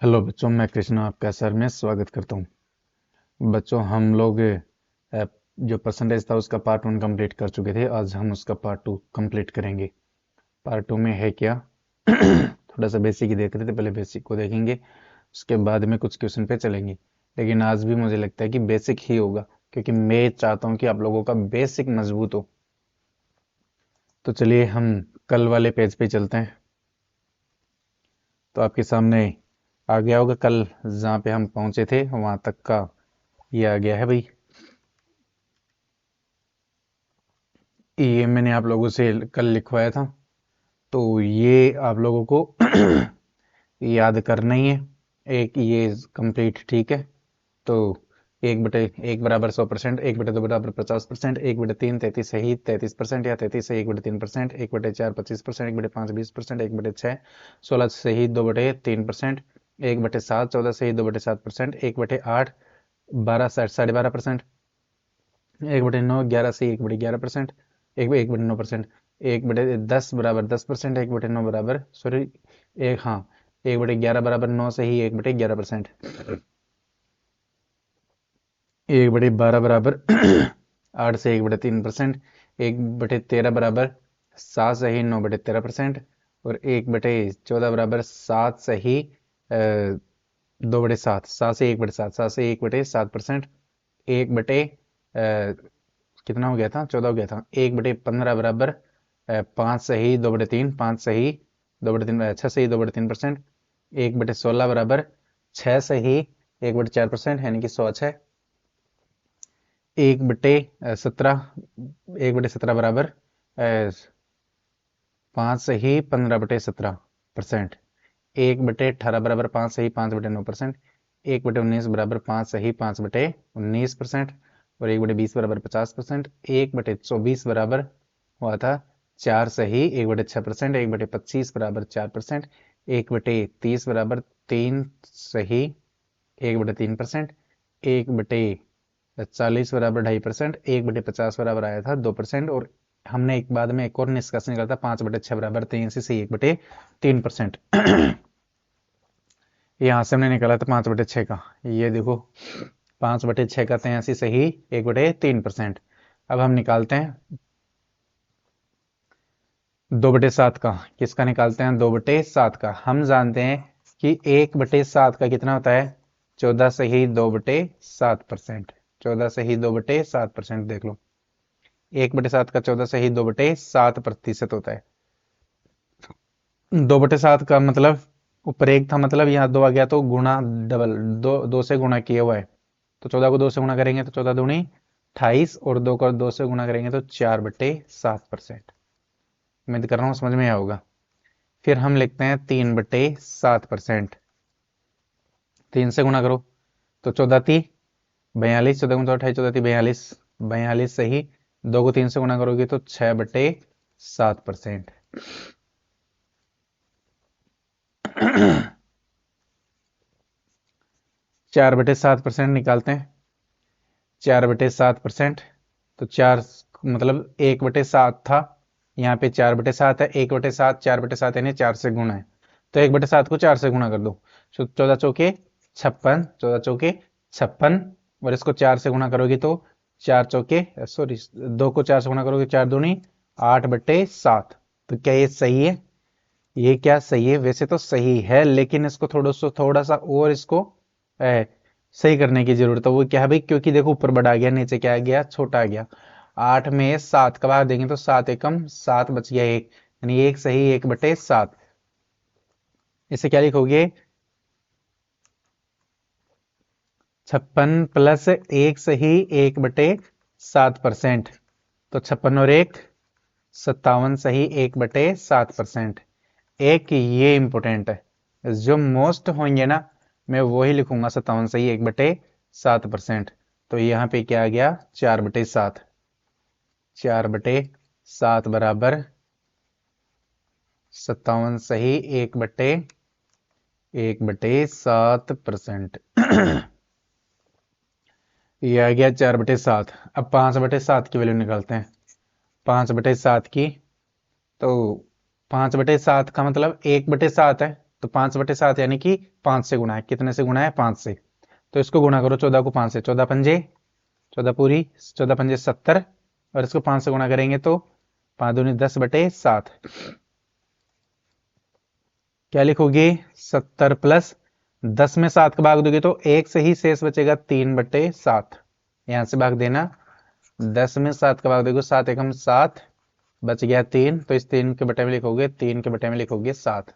Hello बच्चों, मैं कृष्णा आपका सर में स्वागत करता हूँ। बच्चों, हम लोग जो परसेंटेज था उसका पार्ट 1 कंप्लीट कर चुके थे। आज हम उसका पार्ट 2 कंप्लीट करेंगे। पार्ट 2 में है क्या थोड़ा सा बेसिक ही देख रहे थे, पहले बेसिक को देखेंगे, उसके बाद में कुछ क्वेश्चन पे चलेंगे। लेकिन आज भी मुझे लगता है कि बेसिक ही होगा, क्योंकि मैं चाहता हूँ कि आप लोगों का बेसिक मजबूत हो। तो चलिए हम कल वाले पेज पे चलते हैं। तो आपके सामने आ गया होगा, कल जहाँ पे हम पहुंचे थे वहां तक का ये आ गया है भाई। ये मैंने आप लोगों से कल लिखवाया था, तो ये आप लोगों को याद करना ही है। एक ये कंप्लीट, ठीक है। तो एक बटे एक बराबर 100%, एक बटे दो बराबर 50%, एक बटे तीन 33 सही 33%, या 33 सही 1/3%, एक बटे चार 25%, एक बटे पाँच 20%, एक बटे छः 16 सही 2/3%, एक बटे सात 14 सही 2/7%, एक बटे आठ 12 12.5%, एक बटे नौ 11 से 1/11%, एक बटे 9%, एक बटे 10 बराबर 10%, एक बटे नौ बराबर सॉरी एक हाँ एक बटे 11 बराबर 9 से ही 1/11%, एक बटे 12 बराबर 8 से 1/3%, एक बटे 13 बराबर 7 से ही 9/13%, और एक बटे 14 बराबर 7 से ही 2/7, 7 से 1/7, 7 से 1/7%, एक बटे कितना हो गया था, 14 हो गया था, 1/15 बराबर 5 सही 2/3, 5 सही 2/3, 6 सही 2/3%, 1/16 बराबर 6 सही 1/4%, यानी कि 106, 1/17, 1/17 बराबर 5 सही 15/17%, 1/18 बराबर 5 सही 5/9%, 1/19 बराबर 5 सही 5/19%, और 1/20 बराबर 50%, 1/24 बराबर हुआ था 4 सही 1/6%, 1/25 बराबर 4%, 1/30 बराबर 3 सही 1/3%, 1/40 बराबर 2.5%, 1/50 बराबर आया था 2%, और हमने एक बाद में एक और निष्कर्ष निकाला था 5/6 बराबर 83 1/3%। यहाँ से हमने निकाला था 5/6 का, ये देखो 5/6 का 83 सही 1/3%। अब हम निकालते हैं 2/7 का। किसका निकालते हैं? 2/7 का। हम जानते हैं कि 1/7 का कितना होता है? 14 सही 2/7%। 14 सही 2/7%, देख लो 1/7 का 14 सही 2/7% होता है। 2/7 का मतलब ऊपर एक था, मतलब यहाँ दो आ गया तो गुणा डबल, दो से गुणा किया हुआ है। तो 14 को 2 से गुणा करेंगे तो 14 दूनी 28, और 2 को 2 से गुणा करेंगे तो 4/7%। उम्मीद कर रहा हूँ समझ में आया होगा। फिर हम लिखते हैं 3/7%। 3 से गुणा करो तो 14×3 = 42, 14×2 = 28, 14×3 = 42, 42 सही। 2 को 3 से गुणा करोगे तो 6/7%। 4/7% निकालते हैं। 4/7%, तो चार मतलब 1/7 था, यहाँ पे 4/7 है। 1/7 4/7 यानी 4 से गुणा है, तो 1/7 को 4 से गुणा कर दो। 14 चौके 56, 14 चौके 56, और इसको 4 से गुणा करोगे तो 4 चौके सॉरी 2 को 4 से गुणा करोगे 4 दूनी 8/7। तो क्या ये सही है? ये क्या सही है? वैसे तो सही है, लेकिन इसको थोड़ा सा और इसको सही करने की जरूरत है। वो क्या है भाई? क्योंकि देखो ऊपर बड़ा आ गया, नीचे क्या आ गया? छोटा आ गया। 8 में 7 का भाग देंगे तो 7 एकम 7 बच गया एक, यानी एक सही 1/7। इसे क्या लिखोगे? 56 प्लस एक सही 1/7%। तो 56 और एक 57 सही 1/7%। एक ये इंपॉर्टेंट है, जो मोस्ट होंगे ना मैं वही लिखूंगा 57 सही 1/7%। तो यहाँ पे क्या आ गया? 4/7। 4/7 बराबर 57 सही 1/7%। ये आ गया 4/7। अब 5/7 की वैल्यू निकालते हैं। 5/7 की, तो 5/7 का मतलब 1/7 है। तो 5/7 यानी कि 5 से गुणा है। कितने से गुणा है? 5 से। तो इसको गुणा करो 14 को 5 से। 14 पंजे 14 पूरी 14 पंजे 70, और इसको 5 से गुणा करेंगे तो 5 दूनी 10/7। क्या लिखोगे? 70 प्लस 10 में 7 का भाग दोगे तो 1 से ही शेष बचेगा 3/7। यहां से भाग देना। 10 में 7 का भाग दोगे 7 एकम 7, बच गया 3। तो इस 3 के बटे में लिखोगे 3 के बटे में लिखोगे 7।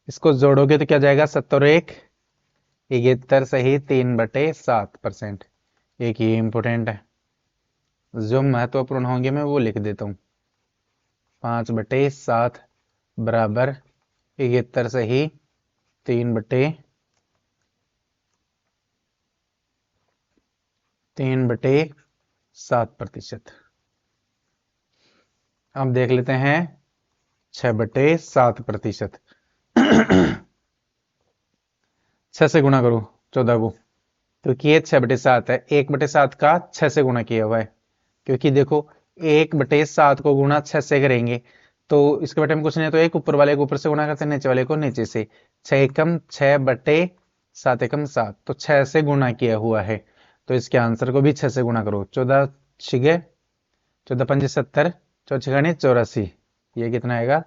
इसको जोड़ोगे तो क्या जाएगा? 70 1 71 सही 3/7%। एक ये इंपोर्टेंट है, जो महत्वपूर्ण होंगे मैं वो लिख देता हूं। 5/7 बराबर 71 सही 3/7%। अब देख लेते हैं 6/7%। 6 से गुणा करो 14 को, क्योंकि ये 6/7 है। 1/7 का 6 से गुणा किया हुआ है, क्योंकि देखो 1/7 को गुणा 6 से करेंगे तो इसके बटे में कुछ नहीं है, तो एक ऊपर वाले को ऊपर से गुणा करते हैं, नीचे वाले को नीचे से। 6 एकम 6/7 एकम 7, तो 6 से गुणा किया हुआ है। तो इसके आंसर को भी 6 से गुणा करो। 14 छिगे 14 पंजे 70, 4 छिगानी 84। ये कितना आएगा?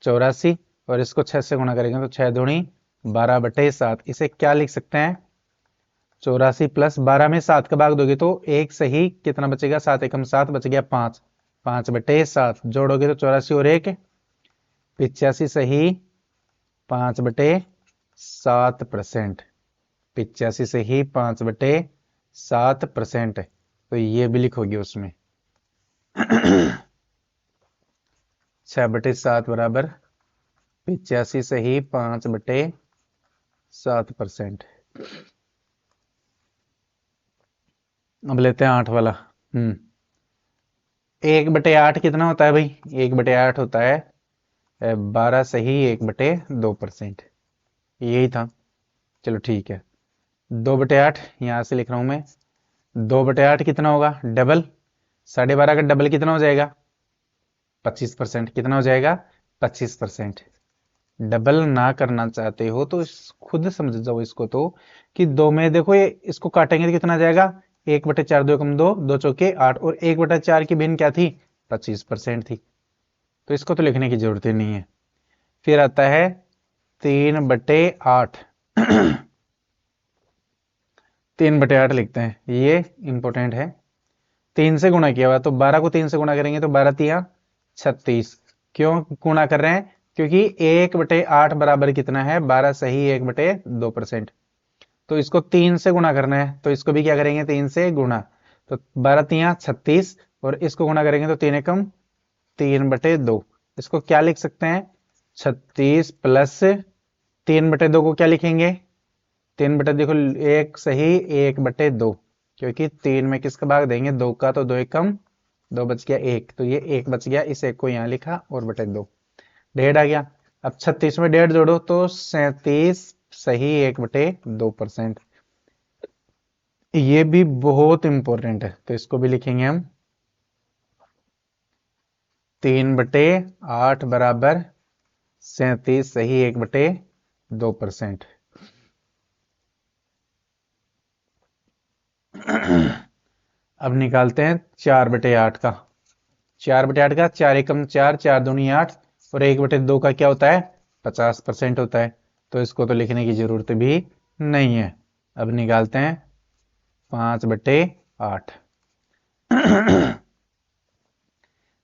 84। और इसको 6 से गुणा करेंगे तो 6 दूनी 12/7। इसे क्या लिख सकते हैं? 84 प्लस 12 में 7 का भाग दोगे तो 1 सही कितना बचेगा? 7 एकम 7, बच गया 5। 5/7 जोड़ोगे तो 84 और 1 85 सही 5/7%। 85 सही 5/7%। तो ये भी लिखोगे उसमें। 6/7 बराबर 85 सही 5/7%। अब लेते हैं 8 वाला। 1/8 कितना होता है भाई? 1/8 होता है 12 सही 1/2%। यही था। चलो ठीक है। 2/8 यहां से लिख रहा हूं मैं। 2/8 कितना होगा? डबल 12.5 का डबल कितना हो जाएगा? 25%। कितना हो जाएगा? 25%। डबल ना करना चाहते हो तो खुद समझ जाओ इसको, तो कि 2 में देखो ये इसको काटेंगे तो कितना जाएगा? 1/4 2 कम 2 2 चौके 8, और 1/4 की भिन्न क्या थी? 25% थी। तो इसको तो लिखने की जरूरत ही नहीं है। फिर आता है 3/8। 3/8 लिखते हैं, ये इंपॉर्टेंट है। 3 से गुणा किया हुआ, तो 12 को 3 से गुणा करेंगे तो 12 तिया 36। क्यों गुणा कर रहे हैं? क्योंकि 1/8 बराबर कितना है? 12 सही 1/2%। तो इसको 3 से गुणा करना है, तो इसको भी क्या करेंगे? 3 से गुणा। तो 12 तिया 36, और इसको गुणा करेंगे तो 3 एकम 3/2। इसको क्या लिख सकते हैं? 36 प्लस 3/2 को क्या लिखेंगे? 3 देखो 1 सही 1/2, क्योंकि 3 में किसका भाग देंगे? 2 का, तो 2 एकम 2 बच गया 1, तो ये 1 बच गया। इस 1 को यहां लिखा और बटे 2, 1.5 आ गया। अब 36 में 1.5 जोड़ो तो 37 सही 1/2%। ये भी बहुत इंपॉर्टेंट है, तो इसको भी लिखेंगे हम। 3/8 बराबर 37 सही 1/2%। अब निकालते हैं 4/8 का। 4/8 का 4 एकम 4, 4 दूनी 8, और 1/2 का क्या होता है? 50% होता है। तो इसको तो लिखने की जरूरत भी नहीं है। अब निकालते हैं 5/8।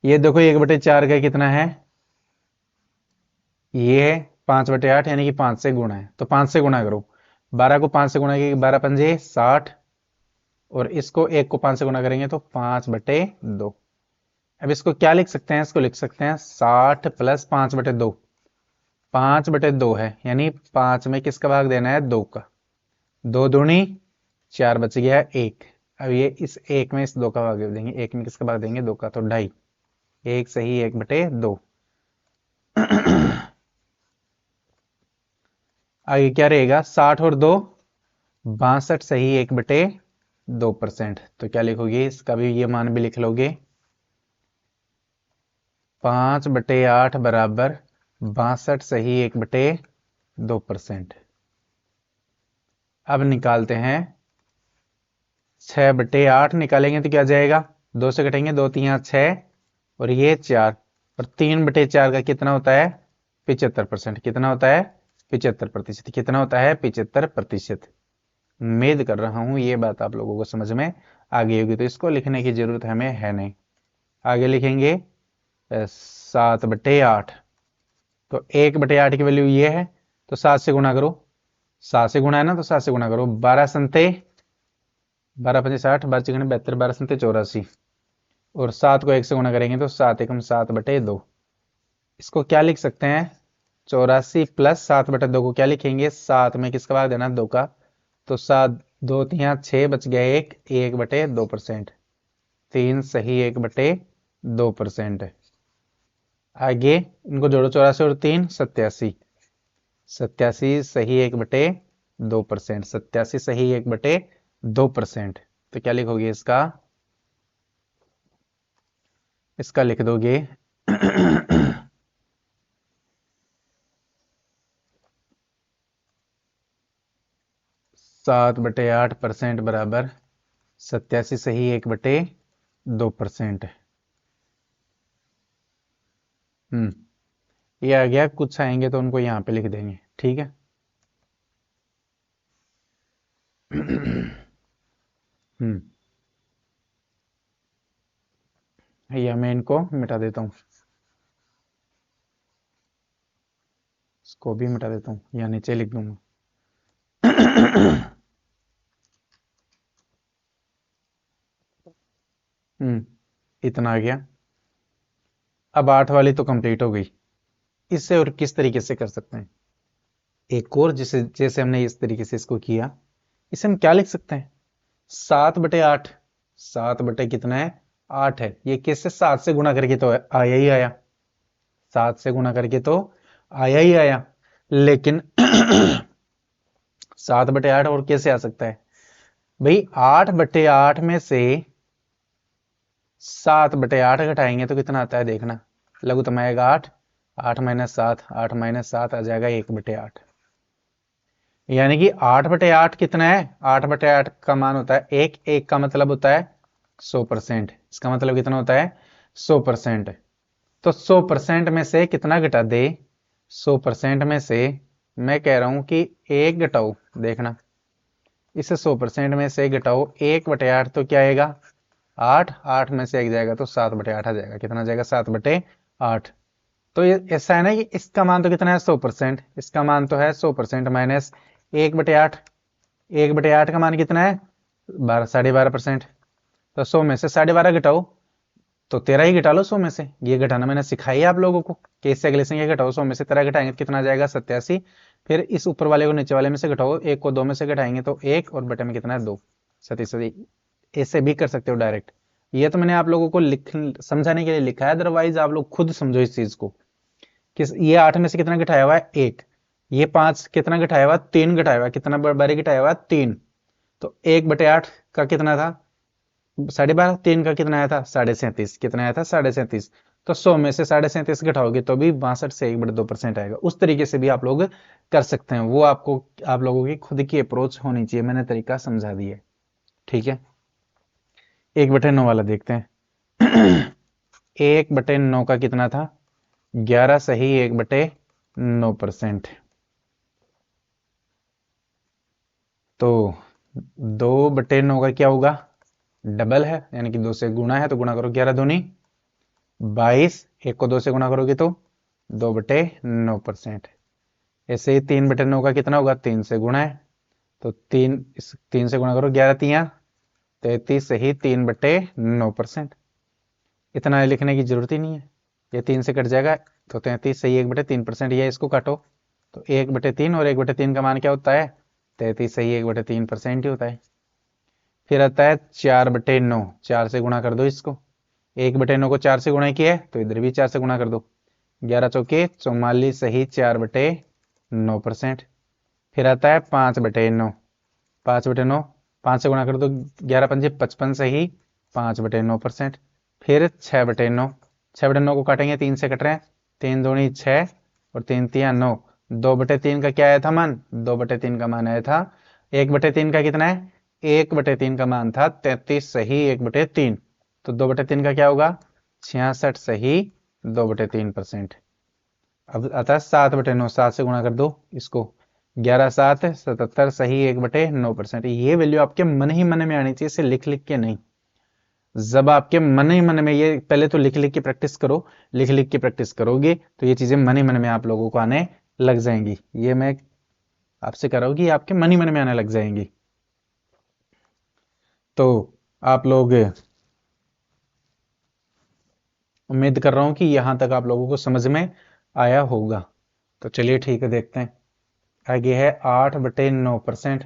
ये देखो 1/4 का कितना है? ये 5/8 यानी कि 5 से गुणा है, तो 5 से गुणा करो। 12 को 5 से गुणा किया 12 पंजे 60, और इसको 1 को 5 से गुणा करेंगे तो 5/2। अब इसको क्या लिख सकते हैं? इसको लिख सकते हैं 60 प्लस 5/2। 5/2 है, यानी 5 में किसका भाग देना है? 2 का। 2 दूनी 4, बच गया 1। अब ये इस 1 में इस 2 का भाग देंगे, 1 में किसका भाग देंगे? 2 का, तो 2.5। 1 सही 1/2। आगे क्या रहेगा? 60 और 2 62 सही 1/2%। तो क्या लिखोगे? इसका भी ये मान भी लिख लोगे। 5/8 बराबर 62 सही 1/2%। 2%। अब निकालते हैं 6/8 निकालेंगे तो क्या जाएगा, 2 से कटेंगे, 2 3 6 और ये 4 और 3/4 का कितना होता है 75%। कितना होता है 75%। कितना होता है 75%। उम्मीद कर रहा हूं ये बात आप लोगों को समझ में आ गई होगी, तो इसको लिखने की जरूरत हमें है नहीं। आगे लिखेंगे 7/8। तो 1/8 की वैल्यू ये है, तो 7 से गुणा करो, 7 से गुणा है ना, तो 7 से गुणा करो, 12 संते 12 5 60, 12 चिकन 72, 12 संते 84 और 7 को 1 से गुणा करेंगे तो 7 एकम 7/2। इसको क्या लिख सकते हैं 84 प्लस 7/2 को क्या लिखेंगे, 7 में किसका भाग देना 2 का, तो 7 2 3 6 बच गया 1, 1/2%। 3 सही 1/2%। आगे इनको जोड़ो, 84 और 3 87, 87 सही 1/2%। 87 सही 1/2%। तो क्या लिखोगे इसका, इसका लिख दोगे 7/8% बराबर 87 सही 1/2%। ये आ गया। कुछ आएंगे तो उनको यहाँ पे लिख देंगे, ठीक है। या मैं इनको मिटा देता हूँ, इसको भी मिटा देता हूँ या नीचे लिख दूंगा। इतना आ गया। अब 8 वाली तो कंप्लीट हो गई। इससे और किस तरीके से कर सकते हैं, एक और जिसे जैसे हमने इस तरीके से इसको किया, इसे हम क्या लिख सकते हैं 7/8। 7 बटे कितना है 8 है। ये किससे 7 से गुणा करके तो आया ही आया, 7 से गुणा करके तो आया ही आया। लेकिन 7/8 और कैसे आ सकता है भाई, 8/8 में से 7/8 घटाएंगे तो कितना आता है देखना, लघुत्तम आएगा 8, 8 - 7, 8 - 7 आ जाएगा 1/8। यानी कि 8/8 कितना है, 8/8 का मान होता है 1, 1 का मतलब होता है 100%। इसका मतलब कितना होता है 100%। तो 100% में से कितना घटा दे, 100% में से मैं कह रहा हूं कि 1 घटाओ, देखना इसे 100% में से घटाओ 1/8 तो क्या आएगा 8, 8 में से 1 जाएगा तो 7/8 आ जाएगा। कितना जाएगा 7/8। तो ये ऐसा है ना कि इसका मान तो कितना है 100%, इसका मान तो है 100% माइनस 1/8। 1/8 का मान कितना है 12.5%। तो 100 में से 12.5 घटाओ तो 13 ही घटा लो 100 में से। ये घटाना मैंने सिखाई है आप लोगों को कि इससे अगले से ये घटाओ, 100 में से 13 घटाएंगे तो कितना जाएगा 87। फिर इस ऊपर वाले को नीचे वाले में से घटाओ, 1 को 2 में से घटाएंगे तो 1 और बटे में कितना है 2, 37। ऐसे भी कर सकते हो डायरेक्ट। ये तो मैंने आप लोगों को समझाने के लिए लिखा है, अदरवाइज आप लोग खुद समझो इस चीज को। किस ये 8 में से कितना घटाया हुआ है 1, ये 5 कितना घटाया हुआ 3 घटाया हुआ, कितना बारी घटाया हुआ 3। तो 1/8 का कितना था 12.5, 3 का कितना आया था 37.5, कितना आया था 37.5। तो 100 में से 37.5 घटाओगे तो भी 62 से 1/2% आएगा। उस तरीके से भी आप लोग कर सकते हैं, वो आपको आप लोगों की खुद की अप्रोच होनी चाहिए। मैंने तरीका समझा दिया, ठीक है। 1/9 वाला देखते हैं। 1/9 का कितना था 11 सही 1/9%। तो 2/9 का क्या होगा डबल है, यानी कि 2 से गुणा है तो गुणा करो 11 दूनी 22, 1 को 2 से गुणा करोगे तो 2/9%। ऐसे ही 3/9 का कितना होगा 3 से गुणा है तो 3 से गुणा करो 11 3 33 सही 3/9%। इतना लिखने की जरूरत ही नहीं है, ये 3 से कट जाएगा तो 33 सही 1/3%। या इसको काटो तो 1/3 और 1/3 का मान क्या होता है 33 सही 1/3% ही होता है। फिर आता है 4/9, 4 से गुणा कर दो इसको, 1/9 को 4 से गुणा किया है तो इधर भी 4 से गुणा कर दो, 11 चौके 44 सही 4/9%। फिर आता है 5/9, 5/9 5 से गुणा कर दो, 11 पंजे 55 सही 5/9%। फिर 6/9, 6/9 को काटेंगे 3 से कट रहे हैं, 3 दूनी 6 और 3 तिया 9, 2/3 का क्या आया था मान? 2/3 का मान आया था 1/3 का कितना है? 1/3 का मान था 33 सही 1/3। तो 2/3 का क्या होगा? 66 सही 2/3%। अब आता है 7/9, 7 से गुणा कर दो इसको, 11 7 77 सही 1/9%। ये वैल्यू आपके मन ही मन में आनी चाहिए, इसे लिख लिख के नहीं। जब आपके मन ही मन में, ये पहले तो लिख लिख के प्रैक्टिस करो, लिख लिख के प्रैक्टिस करोगे तो ये चीजें मन ही मन में आप लोगों को आने लग जाएंगी। ये मैं आपसे कर रहा हूं कि आपके मन ही मन में आने लग जाएंगी। तो आप लोग, उम्मीद कर रहा हूं कि यहां तक आप लोगों को समझ में आया होगा। तो चलिए ठीक है, देखते हैं आगे है 8/9%।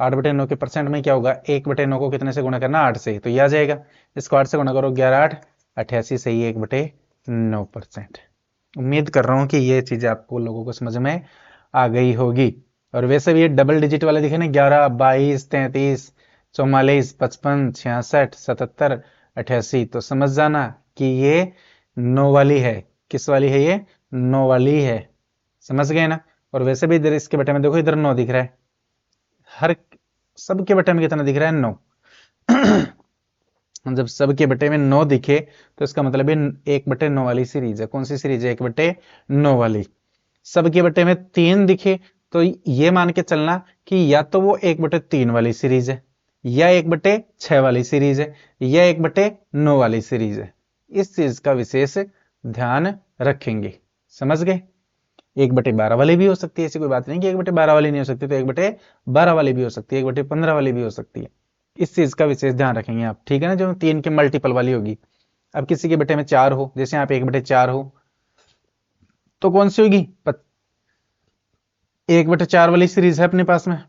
8/9 के परसेंट में क्या होगा? 1/9 को कितने से गुणा करना? 8 से, तो ये आ जाएगा। इसको 8 से गुणा करो, 11 8 88 सही 1/9%। उम्मीद कर रहा हूं कि ये चीज आपको लोगों को समझ में आ गई होगी। और वैसे भी ये डबल डिजिट वाले दिखे ना, 11 22 33 44 55 66 77 88, तो समझ जाना कि ये 9 वाली है। किस वाली है ये? 9 वाली है। समझ गए ना? और वैसे भी इधर इसके बटे में देखो, इधर 9 दिख रहा है, हर सबके बटे में कितना दिख रहा है? 9। जब सबके बटे में 9 दिखे तो इसका मतलब है 1/9 वाली सीरीज है। कौन सी सीरीज है? 1/9 वाली। सबके बटे में 3 दिखे तो ये मान के चलना कि या तो वो 1/3 वाली सीरीज है, या 1/6 वाली सीरीज है, या 1/9 वाली सीरीज है। इस चीज का विशेष ध्यान रखेंगे। समझ गए? 1/12 वाली भी हो सकती है, ऐसी कोई बात नहीं कि 1/12 वाली नहीं हो सकती, तो 1/12 वाली भी हो सकती है, 1/15 वाली भी हो सकती है। इस चीज का विशेष ध्यान रखेंगे आप, ठीक है ना? जो 3 के मल्टीपल वाली होगी। अब किसी के बटे में 4 हो, जैसे यहाँ पे 1/4 हो, तो कौन सी होगी? 1/4 वाली सीरीज है अपने पास में।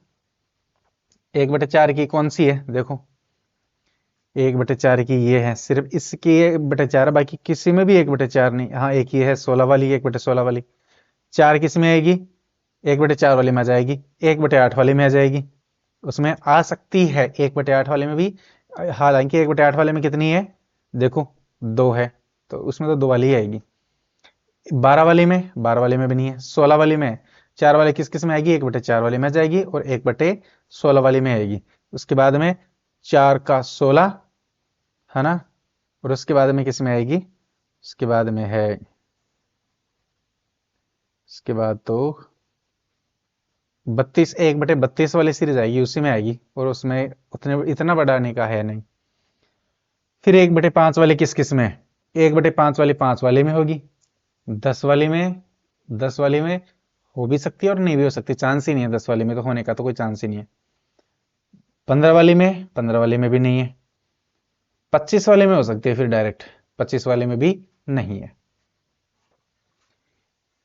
1/4 की कौन सी है? देखो 1/4 की ये है, सिर्फ इसकी 1/4, बाकी किसी में भी 1/4 नहीं। हाँ, एक ही है 16 वाली, 1/16 वाली। 4 किस में आएगी? 1/4 वाली में आ जाएगी, 1/8 वाली में आ जाएगी, उसमें आ सकती है 1/8 वाले में भी। हालांकि 1/8 वाले में कितनी है? देखो 2 है, तो उसमें तो 2 वाली ही आएगी। 12 वाली में, 12 वाली में भी नहीं है। 16 वाली में, 4 वाले किस किस में आएगी? 1/4 वाली में आ जाएगी, और 1/16 वाली में आएगी। उसके बाद में 4 का 16, है ना? और उसके बाद में किस में आएगी? उसके बाद में है, उसके बाद तो 32, 1/32 वाली सीरीज आएगी, उसी में आएगी, और उसमें उतने इतना बढ़ाने का है नहीं। फिर 1/5 वाली किस किस में? 1/5 वाली 5 वाली में होगी, 10 वाली में, 10 वाली में हो भी सकती है और नहीं भी हो सकती, चांस ही नहीं है 10 वाली में तो होने का, तो कोई चांस ही नहीं है। 15 वाली में, 15 वाली में भी नहीं है। 25 वाले में हो सकती है फिर डायरेक्ट, 25 वाले में भी नहीं है।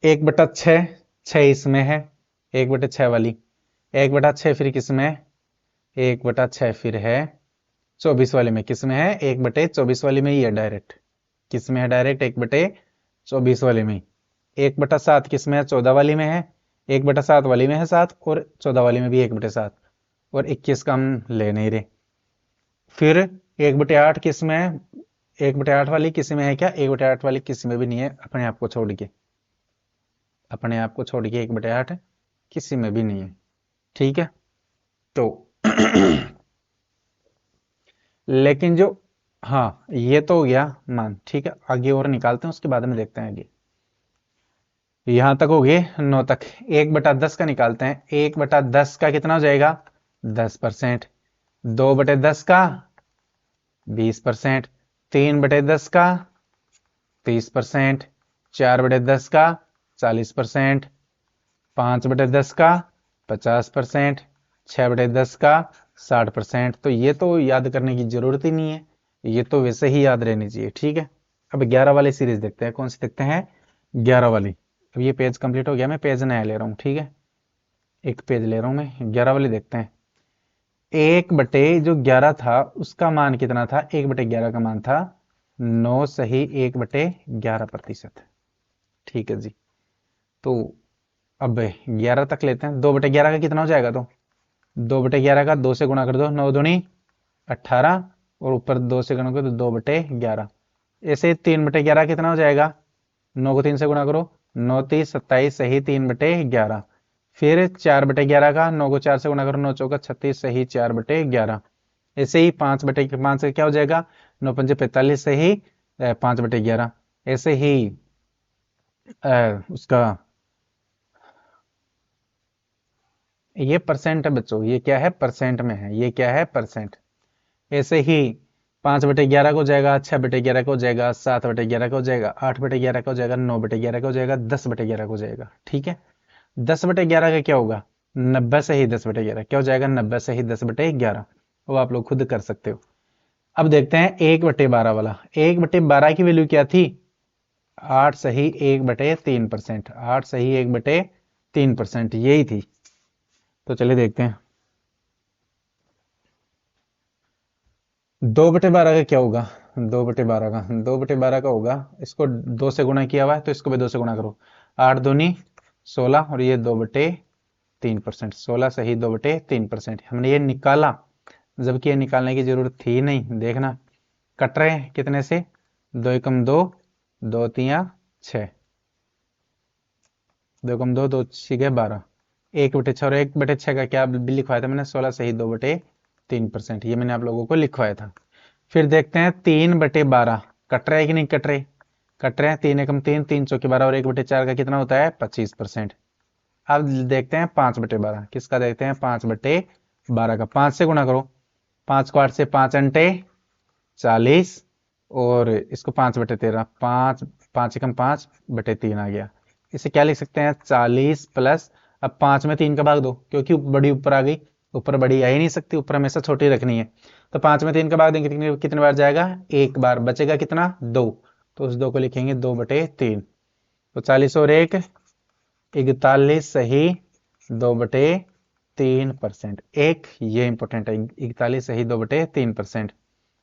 1/6, 6 इसमें है, 1/6 वाली। 1/6 फिर किस में है? 1/6 फिर है 24 वाले में। किस में है? 1/24 वाली में ही है डायरेक्ट। किस में है डायरेक्ट? 1/24 वाले में। 1/7 किस में है? 14 वाली में है। 1/7 वाली में है 7, और 14 वाली में भी 1/7, और 21 का हम ले नहीं रहे। फिर 1/8 किस में है? 1/8 वाली किसी में है क्या? 1/8 वाली किसी में भी नहीं है, अपने आप को छोड़ के, अपने आप को छोड़ के 1/8 किसी में भी नहीं है। ठीक है, तो लेकिन जो, हाँ ये तो हो गया मान, ठीक है। आगे और निकालते हैं, उसके बाद में देखते हैं आगे। यहां तक हो गए 9 तक। 1/10 का निकालते हैं। 1/10 का कितना हो जाएगा? 10%। 2/10 का 20%। 3/10 का 30%। 4/10 का 40%। 5/10 का 50%। 6/10 का 60%। तो ये तो याद करने की जरूरत ही नहीं है, ये तो वैसे ही याद रहनी चाहिए। ठीक है, अब 11 वाली सीरीज देखते हैं। कौन सी देखते हैं? 11 वाली। अब ये पेज कंप्लीट हो गया, मैं पेज नया ले रहा हूँ। ठीक है, एक पेज ले रहा हूँ मैं, 11 वाली देखते हैं। 1/11 था, उसका मान कितना था? 1/11 का मान था 9 सही 1/11%। ठीक है जी, तो अब 11 तक लेते हैं। 2/11 का कितना हो जाएगा? तो 2/11 का 2 से गुणा कर दो, 9 दूनी 18, और ऊपर 2 से गुणा करो तो 2/11। ऐसे 3/11 कितना हो जाएगा? 9 को 3 से गुणा करो, 9 30 27 सही 3/11। फिर 4/11 का 9 को 4 से गुणा करो, 9 चौका 36 सही 4/11। ऐसे ही 5/5 से क्या हो जाएगा, 9 पंजे 45 सही 5/11। ऐसे ही उसका ये परसेंट है बच्चों, ये क्या है परसेंट में है, ये क्या है परसेंट। ऐसे ही 5/11 को जाएगा, 6/11 को जाएगा, 7/11 को जाएगा, 8/11 को जाएगा, 9/11 को जाएगा, 10/11 को जाएगा। ठीक है, 10/11 का क्या होगा, 90 से ही 10/11 क्या हो जाएगा, 90 से ही 10/11। वो आप लोग खुद कर सकते हो। अब देखते हैं 1/12 वाला। 1/12 की वैल्यू क्या थी, 8 सही 1/3%। 8 सही 1/3% यही थी। तो चलिए देखते हैं 2/12 का क्या होगा। 2/12 का होगा, इसको 2 से गुणा किया हुआ है तो इसको भी 2 से गुणा करो। 8 दूनी 16 और ये 2/3%। 16 सही 2/3%। हमने ये निकाला, जबकि ये निकालने की जरूरत थी नहीं। देखना कट रहे हैं कितने से, 2 एकम 2, 2 तिया 6, 2 एकम 2, 2 छीके 12, 1/6 और 1/6 का क्या भी लिखवाया था मैंने, 16 सही 2/3%। ये मैंने आप लोगों को लिखवाया था। फिर देखते हैं 3/12 कट रहा है कि नहीं कट रहे, कट रहे हैं। 3 एकम 3, 3 चौके 12 और 1/4 का कितना होता है 25%। अब देखते हैं 5/12 किसका, देखते हैं 5/12 का। 5 से गुणा करो, 5 को 8 से 5 अंटे 40 और इसको 5/13, 5 5 एकम 5/3 आ गया। इसे क्या लिख सकते हैं 40 प्लस, अब 5 में 3 का भाग दो क्योंकि बड़ी ऊपर आ गई, ऊपर बड़ी आ ही नहीं सकती, ऊपर हमेशा छोटी रखनी है। तो 5 में 3 का भाग देंगे कितने बार जाएगा, एक बार, बचेगा कितना 2। तो उस 2 को लिखेंगे 2/3। तो 40 और 1 41 सही 2/3%। एक ये इंपॉर्टेंट है, 41 सही 2/3%।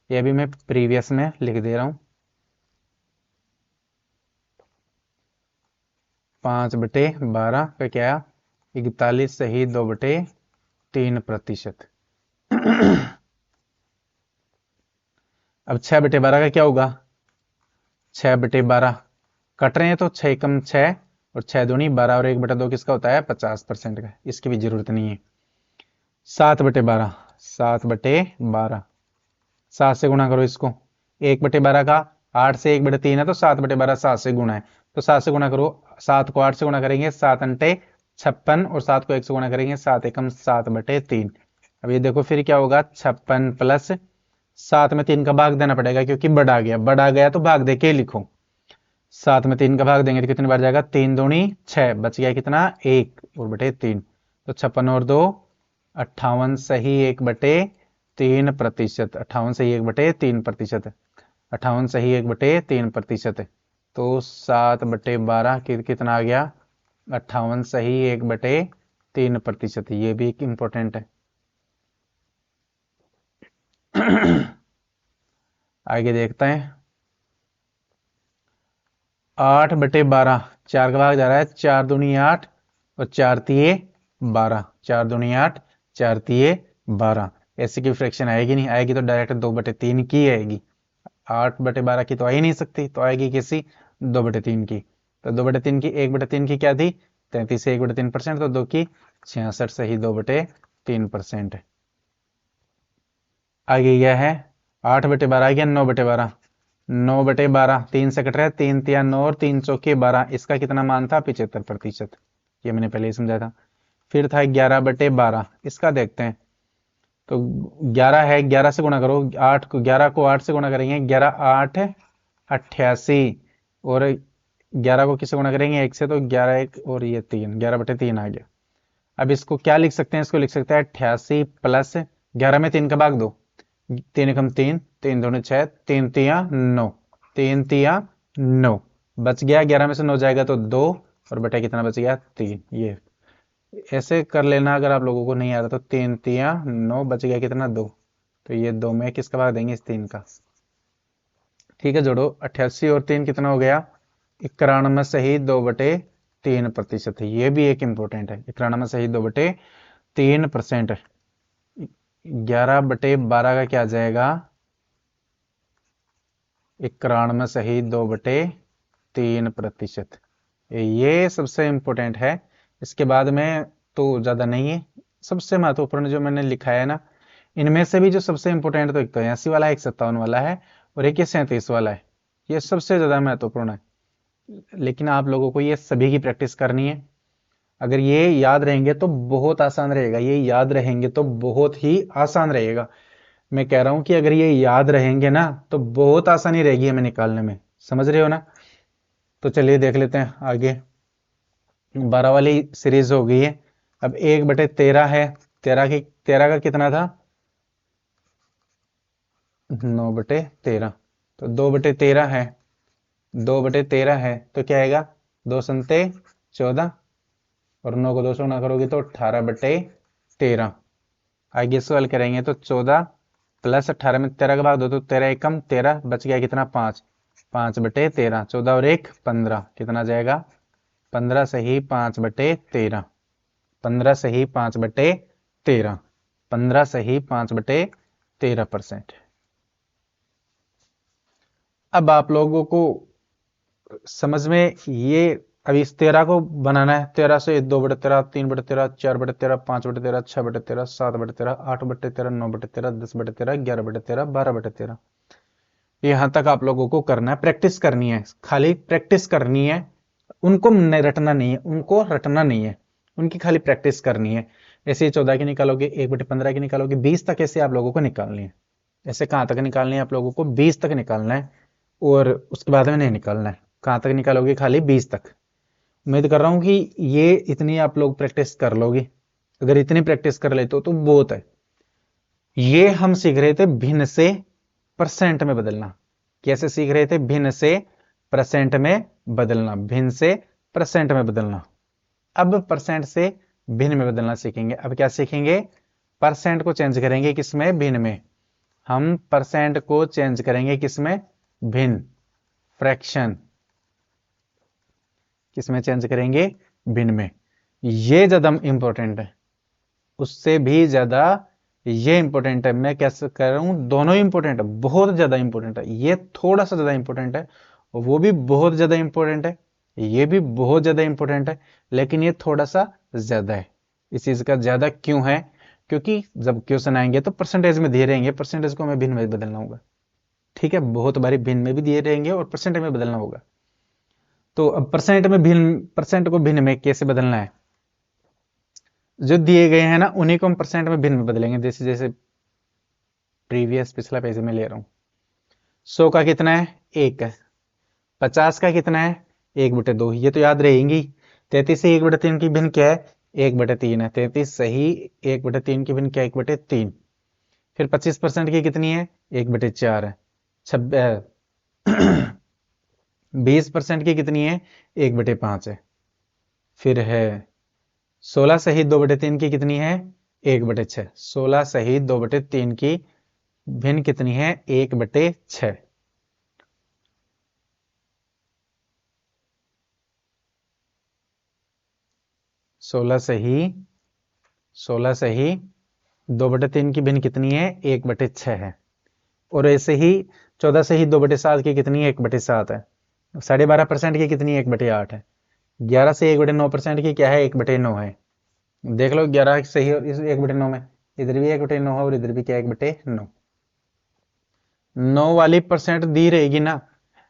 ये भी मैं प्रीवियस में लिख दे रहा हूं। 5/12 का क्या आया, 41 सही 2/3%। अब 6/12 का क्या होगा, 6/12 कट रहे हैं तो 6 एकम 6 और 6 दूनी 12 और 1/2 किसका होता है 50% का, इसकी भी जरूरत नहीं है। 7/12, 7/12, 7 से गुणा करो इसको। 1/12 का 8 से 1/3 है तो 7/12 7 से गुणा है, तो 7 से गुणा करो। 7 को 8 से गुणा करेंगे 7 अंटे 56 और 7 को 1 से गुणा करेंगे 7 एकम 7/3। अब ये देखो फिर क्या होगा, 56 प्लस 7 में 3 का भाग देना पड़ेगा क्योंकि बढ़ा गया, बढ़ा गया तो भाग दे के लिखो। 7 में 3 का भाग देंगे तो कितनी बार जाएगा, 3 दूनी 6, बच गया कितना 1 और बटे 3। तो 56 और 2 58 सही 1/3%। 58 सही 1/3%। 58 सही 1/3%। तो 7/12 कितना आ गया, 58 सही 1/3%। ये भी एक इंपॉर्टेंट है। आगे देखते हैं 8/12, 4 का भाग जा रहा है, 4 दूनी 8 और 4 तिये 12, 4 दूनी 8 4 तिये 12। ऐसे की फ्रैक्शन आएगी नहीं, आएगी तो डायरेक्ट 2/3 की आएगी। 8/12 की तो आ ही नहीं सकती, तो आएगी किसी 2/3 की। तो 2/3 की 1/3 की क्या थी 33 से 1/3%, तो 2 की 66 सही 2/3%। आगे यह है 8/12 आ गया 9/12। 9/12 3 से कट रहा है, 3 तिया 9 और 3 चौके 12, इसका कितना मान था 75%। ये मैंने पहले ही समझाया था। फिर था 11/12, इसका देखते हैं। तो 11 है, 11 से गुणा करो, 8 को 11 को 8 से गुणा करेंगे, 11 8 88 और 11 को किससे गुणा करेंगे 1 से, तो 11 1 और ये 3, 11/3 आ गया। अब इसको क्या लिख सकते हैं, इसको लिख सकते हैं 88 प्लस 11 में 3 का भाग दो, 3 एकम 3, 3 दूनी 6, 3 तिया 9, 3 तिया 9, बच गया 11 में से 9 जाएगा तो 2 और बटा कितना बच गया 3। ये ऐसे कर लेना, अगर आप लोगों को नहीं आता तो 3 तिया 9 बच गया कितना 2, तो ये 2 में किसका भाग देंगे इस 3 का। ठीक है, जोड़ो 88 और 3 कितना हो गया 91 सही 2/3%। ये भी एक इंपॉर्टेंट है, 91 सही 2/3%। 11/12 का क्या आ जाएगा 91 सही 2/3%। ये सबसे इम्पोर्टेंट है, इसके बाद में तो ज़्यादा नहीं है। सबसे महत्वपूर्ण जो मैंने लिखा है ना, इनमें से भी जो सबसे इम्पोर्टेंट तो एक तो 80 वाला है, एक 57 वाला है, और एक ये 37 वाला है। ये सबसे ज़्यादा महत्वपूर्ण है, लेकिन आप लोगों को ये सभी की प्रैक्टिस करनी है। अगर ये याद रहेंगे तो बहुत आसान रहेगा, ये याद रहेंगे तो बहुत ही आसान रहेगा। मैं कह रहा हूं कि अगर ये याद रहेंगे ना तो बहुत आसानी रहेगी हमें निकालने में, समझ रहे हो ना। तो चलिए देख लेते हैं आगे। 12 वाली सीरीज हो गई है। अब 1/13 है, 13 का कितना था, 9/13। तो 2/13 है, 2/13 है तो क्या आएगा, 2×7=14, और 9 को 2 से गुणा करोगे तो 18/13। आगे सवाल करेंगे तो 14 + 18 में 13 का भाग दो तो 13 एकम 13, बच गया कितना, 5, 5/13। 14 और 1 15, कितना जाएगा, 15 सही 5/13, 15 सही 5/13, 15 सही 5/13%। अब आप लोगों को समझ में ये, अब इस 13 को बनाना है, 13 से 2/13, 3/13, 4/13, 5/13, 6/13, 7/13, 8/13, 9/13, 10/13, 11/13, 12/13। यहां तक आप लोगों को करना है, प्रैक्टिस करनी है, खाली प्रैक्टिस करनी है। उनको रटना नहीं है, उनको रटना नहीं है, उनकी खाली प्रैक्टिस करनी है। ऐसे ही 14 की निकालोगे, 1/15 की निकालोगे, 20 तक ऐसे आप लोगों को निकालनी है। ऐसे कहां तक निकालनी है आप लोगों को, 20 तक निकालना है, और उसके बाद में नहीं निकालना है। कहां तक निकालोगे, खाली 20 तक। उम्मीद कर रहा हूं कि ये इतनी आप लोग प्रैक्टिस कर लोगे। अगर इतनी प्रैक्टिस कर लेते हो तो बहुत है। ये हम सीख रहे थे भिन्न से परसेंट में बदलना। कैसे सीख रहे थे, भिन्न से परसेंट में बदलना, भिन्न से परसेंट में बदलना। अब परसेंट से भिन्न में बदलना सीखेंगे। अब क्या सीखेंगे, परसेंट को चेंज करेंगे किसमें, भिन्न में। हम परसेंट को चेंज करेंगे किसमें, भिन्न, फ्रैक्शन, किसमें चेंज करेंगे, भिन्न में। ये ज्यादा इंपॉर्टेंट है, उससे भी ज्यादा ये इंपॉर्टेंट है। मैं कैसे कह रहा हूं, दोनों इंपॉर्टेंट है, बहुत ज्यादा इंपॉर्टेंट है। ये थोड़ा सा ज्यादा इंपॉर्टेंट है, और वो भी बहुत ज्यादा इंपॉर्टेंट है, ये भी बहुत ज्यादा इंपॉर्टेंट है, लेकिन ये थोड़ा सा ज्यादा है। इस चीज का ज्यादा क्यों है, क्योंकि जब क्वेश्चन आएंगे तो परसेंटेज में दिए रहेंगे, परसेंटेज को हमें भिन्न में बदलना होगा। ठीक है, बहुत बारी भिन्न में भी दिए रहेंगे और परसेंटेज में बदलना होगा। तो अब परसेंट में भिन्न, परसेंट को भिन्न में कैसे बदलना है, जो दिए गए हैं ना उन्हीं को हम परसेंट में भिन्न में बदलेंगे। जैसे जैसे प्रीवियस पिछला पेज में ले रहा हूं। 100 का कितना है, 1 है। 50 का कितना है, 1/2, ये तो याद रहेंगी। 33 से 1/3 की भिन्न क्या है, 1/3 है। 33 सही, 1/3 की भिन्न क्या है, 1/3। फिर 25% की कितनी है, 1/4 है। 20% की कितनी है, 1/5 है। फिर है 16 सही 2/3 की कितनी है, 1/6। 16 सही 2/3 की भिन्न कितनी है, 1/6। 16 सही, 16 सही 2/3 की भिन्न कितनी है, 1/6 है। और ऐसे ही 14 से ही 2/7 की कितनी है, 1/7 है। 12.5% की कितनी है, 1/8 है। 11 से 1/9% की क्या है, 1/9 है। देख लो 11 सही और इस 1/9 में, इधर भी 1/9 है और इधर भी क्या, 1/9। 9 वाली परसेंट दी रहेगी ना,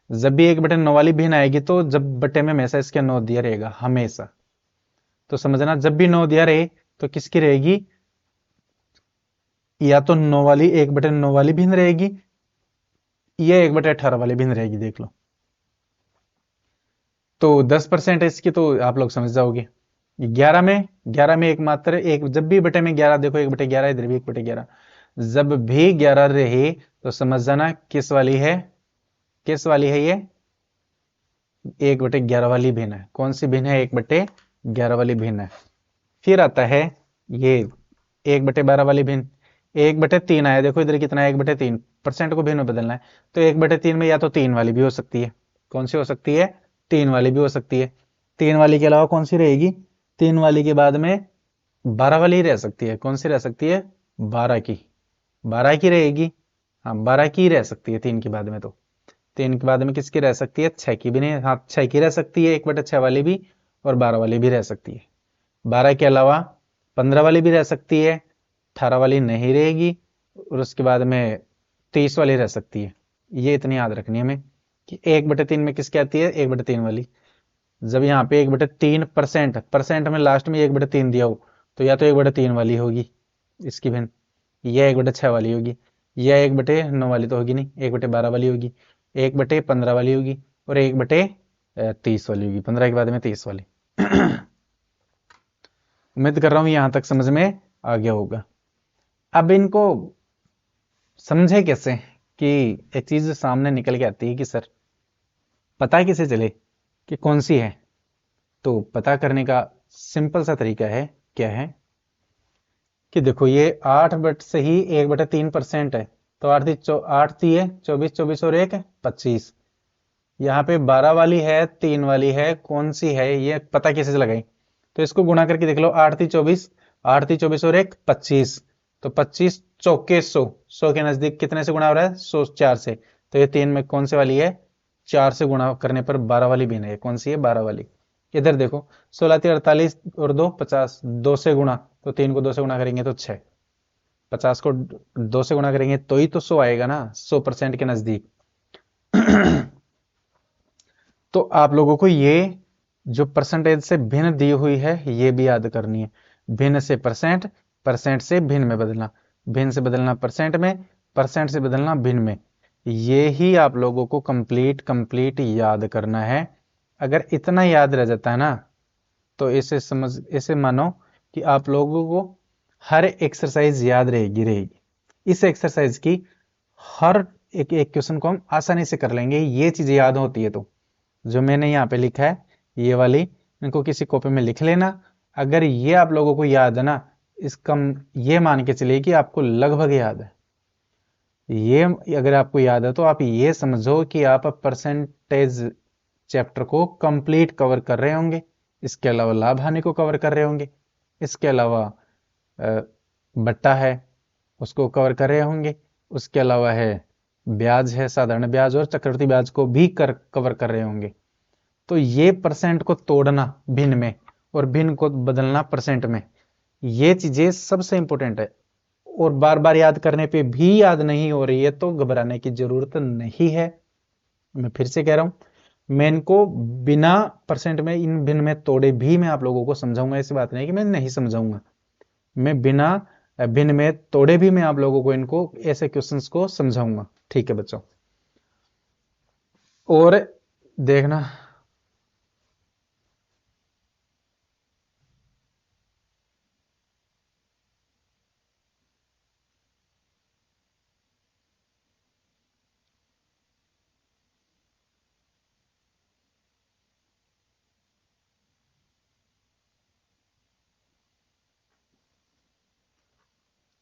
जब भी 1/9 वाली भिन्न आएगी तो जब बटे में हमेशा इसके 9 दिया रहेगा, हमेशा। तो समझना, जब भी 9 दिया रहे तो किसकी रहेगी, या तो 9 वाली 1/9 वाली भिन्न रहेगी, या 1/18 वाली भिन्न रहेगी। देख लो, तो 10% इसकी तो आप लोग समझ जाओगे। 11 में एकमात्र एक, जब भी बटे में 11 देखो, 1/11, इधर भी 1/11, जब भी 11 रहे तो समझ जाना किस वाली है, किस वाली है ये, 1/11 वाली भिन्न है। कौन सी भिन्न है, 1/11 वाली भिन्न है। फिर आता है ये 1/12 वाली भिन्न, 1/3 आया, देखो इधर कितना है, 1/3। परसेंट को भिन्न में बदलना है तो 1/3 में या तो 3 वाली भी हो सकती है। कौन सी हो सकती है, 3 वाली भी हो सकती है। 3 वाली के अलावा कौन सी रहेगी, 3 वाली के बाद में 12 वाली रह सकती है। कौन सी रह सकती है, 12 की, 12 की रहेगी। हाँ, 12 की रह सकती है 3 के बाद में। तो 3 के बाद में किसकी रह सकती है? 6 की भी नहीं। हाँ, 6 की रह सकती है, 1/6 वाली भी, और 12 वाली भी रह सकती है। 12 के अलावा 15 वाली भी रह सकती है, 18 वाली नहीं रहेगी, और उसके बाद में 30 वाली रह सकती है। ये इतनी याद रखनी है हमें कि 1/3 में किसकी आती है? 1/3 वाली। जब यहाँ पे 1/3 परसेंट, परसेंट में लास्ट में 1/3 दिया हो, तो या तो 1/3 वाली होगी इसकी भिन्न, या 1/6 वाली होगी, या 1/9 वाली तो होगी नहीं, 1/12 वाली होगी, 1/15 वाली होगी, और 1/30 वाली होगी। 15 के बाद में 30 वाली। उम्मीद कर रहा हूं यहां तक समझ में आ गया होगा। अब इनको समझे कैसे कि एक चीज सामने निकल के आती है कि सर पता कैसे चले कि कौन सी है? तो पता करने का सिंपल सा तरीका है, क्या है कि देखो ये 8 बट से ही 1/3% है, तो 8 ती है 24, 24 और 1 25। यहाँ पे 12 वाली है, 3 वाली है, कौन सी है ये पता कैसे लगाई? तो इसको गुणा करके देख लो, 8 ती 24, 8 ती 24 और 1 25, तो 25 चौके 100, 100 के नजदीक कितने से गुणा हो रहा है? 100 4 से। तो ये 3 में कौन से वाली है? 4 से गुणा करने पर 12 वाली भी नहीं है। कौन सी है? 12 वाली। इधर देखो, 16 ती 48 और 2 50, 2 से गुणा, तो 3 को 2 से गुणा करेंगे तो 6, 50 को 2 से गुणा करेंगे तो ही तो 100 आएगा ना, 100% के नजदीक। तो आप लोगों को ये जो परसेंटेज से भिन्न दी हुई है ये भी याद करनी है। भिन्न से परसेंट, परसेंट से भिन्न में बदलना, भिन्न से बदलना परसेंट में, परसेंट से बदलना भिन्न में। ये ही आप लोगों को कंप्लीट याद करना है। अगर इतना याद रह जाता है ना, तो इसे मानो कि आप लोगों को हर एक्सरसाइज याद रहेगी। इस एक्सरसाइज की हर एक एक क्वेश्चन को हम आसानी से कर लेंगे, ये चीजें याद होती है तो। जो मैंने यहाँ पे लिखा है ये वाली, इनको किसी कॉपी में लिख लेना। अगर ये आप लोगों को याद है ना, इसका ये मान के चलिए कि आपको लगभग याद है। ये अगर आपको याद है तो आप ये समझो कि आप परसेंटेज चैप्टर को कंप्लीट कवर कर रहे होंगे। इसके अलावा लाभ हानि को कवर कर रहे होंगे। इसके अलावा बट्टा है उसको कवर कर रहे होंगे। उसके अलावा है ब्याज है, साधारण ब्याज और चक्रवृद्धि ब्याज को भी कवर कर रहे होंगे। तो ये परसेंट को तोड़ना भिन्न में और भिन्न को बदलना परसेंट में, ये चीजें सबसे इंपॉर्टेंट है। और बार बार याद करने पे भी याद नहीं हो रही है तो घबराने की जरूरत नहीं है। मैं फिर से कह रहा हूं, मैं इनको बिना परसेंट में इन भिन्न में तोड़े भी मैं आप लोगों को समझाऊंगा। ऐसी बात नहीं कि मैं नहीं समझाऊंगा, मैं बिना भिन्न में तोड़े भी मैं आप लोगों को इनको ऐसे क्वेश्चंस को समझाऊंगा। ठीक है बच्चों, और देखना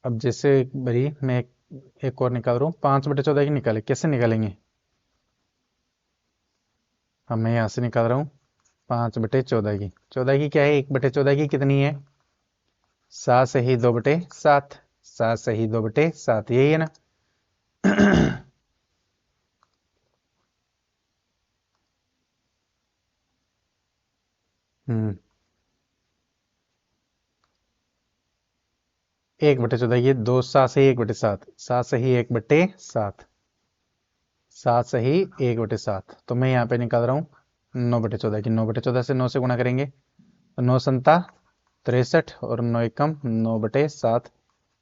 अब जैसे बड़ी मैं एक और निकाल रहा हूँ, 5/14 की निकाले, कैसे निकालेंगे? अब मैं यहाँ से निकाल रहा हूँ 5/14 की। 14 की क्या है? 1/14 की कितनी है? 7 सही 2/7, 7 सही 2/7, यही है ना? हम्म 1/14 ये 2, 7 सही 1/7, 7 सही 1/7, 7 सही 1/7। तो मैं यहाँ पे निकाल रहा हूँ 9/14 की। 9/14 से 9 से गुणा करेंगे तो 9 संता 63 और 9 एकम 9/7,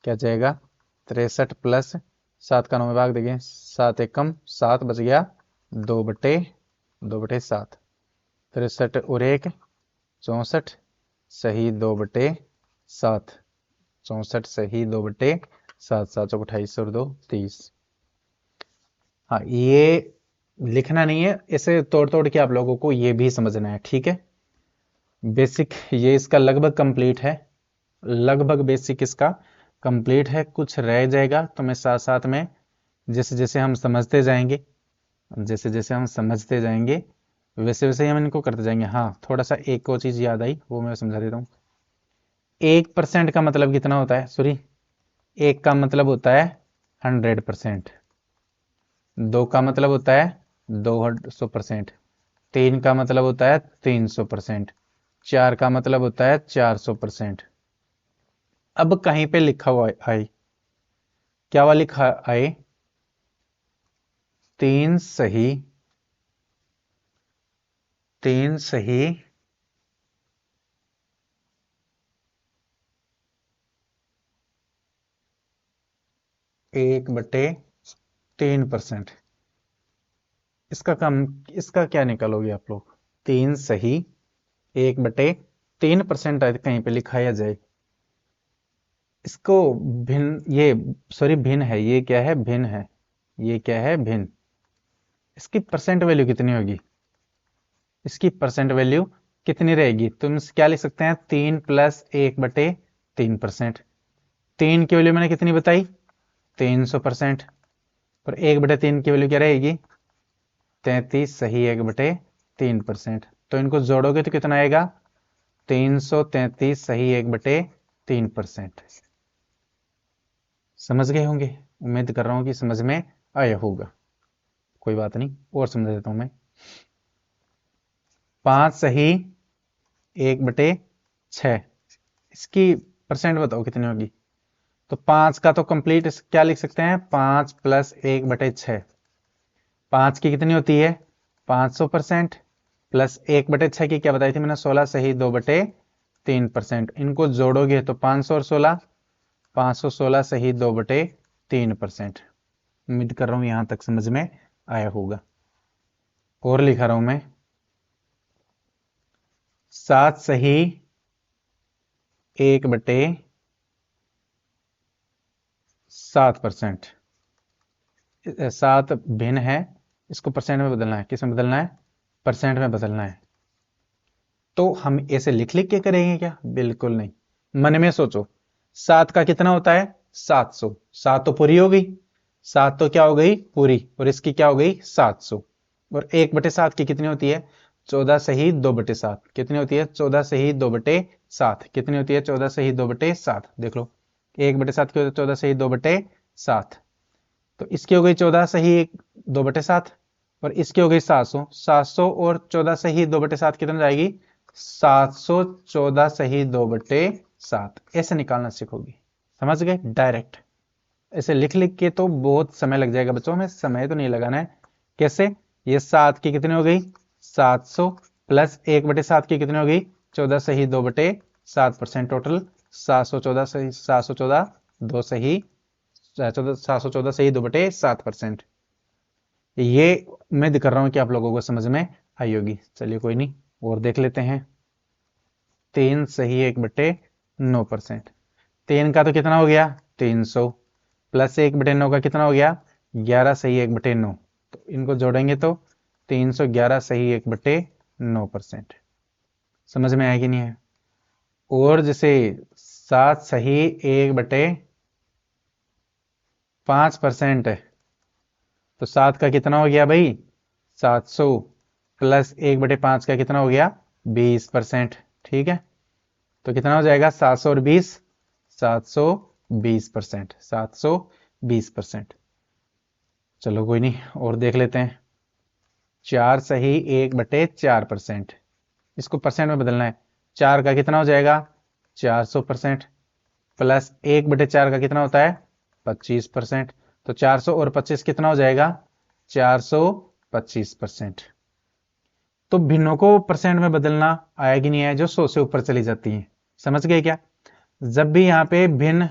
क्या जाएगा? 63 प्लस 7 का 9 में भाग देंगे, 7 एकम 7 बच गया 2/7। 63 और 1 64 सही 2/7, 64 सही 2/7, 7 चौक 28 और 2 30। हाँ, ये लिखना नहीं है, इसे तोड़ तोड़ के आप लोगों को ये भी समझना है। ठीक है, बेसिक ये इसका लगभग कंप्लीट है, लगभग बेसिक इसका कंप्लीट है। कुछ रह जाएगा तो मैं साथ साथ में जैसे जैसे हम समझते जाएंगे, जैसे जैसे हम समझते जाएंगे वैसे वैसे ही हम इनको करते जाएंगे। हाँ, थोड़ा सा एक और चीज याद आई, वो मैं समझा देता हूँ। 1% का मतलब कितना होता है? सॉरी, 1 का मतलब होता है 100%, 2 का मतलब होता है 200%। 3 का मतलब होता है 300%। 4 का मतलब होता है 400%। अब कहीं पे लिखा हुआ आई, क्या हुआ लिखा आई? 3 सही, 3 सही, 1/3%। इसका क्या निकालोगे आप लोग? 3 सही, 1/3% कहीं पे लिखाया जाए इसको। भिन्न, ये सॉरी भिन्न है, ये क्या है? भिन्न है। ये क्या है? भिन्न। इसकी परसेंट वैल्यू कितनी होगी? इसकी परसेंट वैल्यू कितनी रहेगी? तुम क्या लिख सकते हैं? 3 + 1/3%। 3 की वैल्यू मैंने कितनी बताई? 300%। और 1/3 की वैल्यू क्या रहेगी? 33 सही 1/3%। तो इनको जोड़ोगे तो कितना आएगा? 333 सही 1/3%। समझ गए होंगे, उम्मीद कर रहा हूं कि समझ में आया होगा। कोई बात नहीं, और समझ देता हूं मैं। 5 सही 1/6, इसकी परसेंट बताओ कितनी होगी? तो 5 का तो कंप्लीट क्या लिख सकते हैं? 5 + 1/6। 5 की कितनी होती है? 500%। प्लस 1/6 की क्या बताई थी मैंने? 16 सही 2/3%। इनको जोड़ोगे तो 500 और 16, 516 सही 2/3%। उम्मीद कर रहा हूं यहां तक समझ में आया होगा। और लिखा रहा हूं मैं, 7 सही 1/7%। 7 भिन्न है, इसको परसेंट में बदलना है। किस में बदलना है? परसेंट में बदलना है। तो हम ऐसे लिख लिख के करेंगे क्या? बिल्कुल नहीं। मन में सोचो, 7 का कितना होता है? 700। 7 तो पूरी हो गई, 7 तो क्या हो गई? पूरी। और इसकी क्या हो गई? 700। और 1/7 की कितनी होती है? 14 सही 2/7। कितनी होती है? 14 सही 2/7। कितनी होती है? 14 सही 2/7। देख लो, 1/7 की होती है 14 सही 2/7। तो इसकी हो गई 14 सही 2/7। और इसकी हो गई 700। 700 और 14 सही 2/7 कितना जाएगी? 714 सही 2/7। ऐसे निकालना सीखोगी। समझ गए? डायरेक्ट ऐसे लिख लिख के तो बहुत समय लग जाएगा बच्चों में, समय तो नहीं लगाना है। कैसे? ये 7 की कितनी हो गई? 700 प्लस 1/7 की कितनी हो गई? 14 सही 2/7%। टोटल 714 सही 714 2 सही 714 सही 2/7%। ये उम्मीद कर रहा हूं कि आप लोगों को समझ में आई होगी। चलिए कोई नहीं, और देख लेते हैं। 3 सही 1/9%। 3 का तो कितना हो गया? 300 प्लस 1/9 का कितना हो गया? 11 सही 1/9। तो इनको जोड़ेंगे तो 311 सही 1/9%। समझ में आया कि नहीं है? और जैसे 7 सही 1/5% है, तो 7 का कितना हो गया भाई? 700 प्लस 1/5 का कितना हो गया? 20%। ठीक है, तो कितना हो जाएगा? 700 और 20, 720%। 720%। चलो कोई नहीं, और देख लेते हैं। 4 सही 1/4%। इसको परसेंट में बदलना है। 4 का कितना हो जाएगा? 400%। प्लस 1/4 का कितना होता है? 25%। तो 400 और 25 कितना हो जाएगा? 425%। तो भिन्नों को परसेंट में बदलना आया कि नहीं आया? जो 100 से ऊपर चली जाती हैं। समझ गए क्या? जब भी यहाँ पे भिन्न,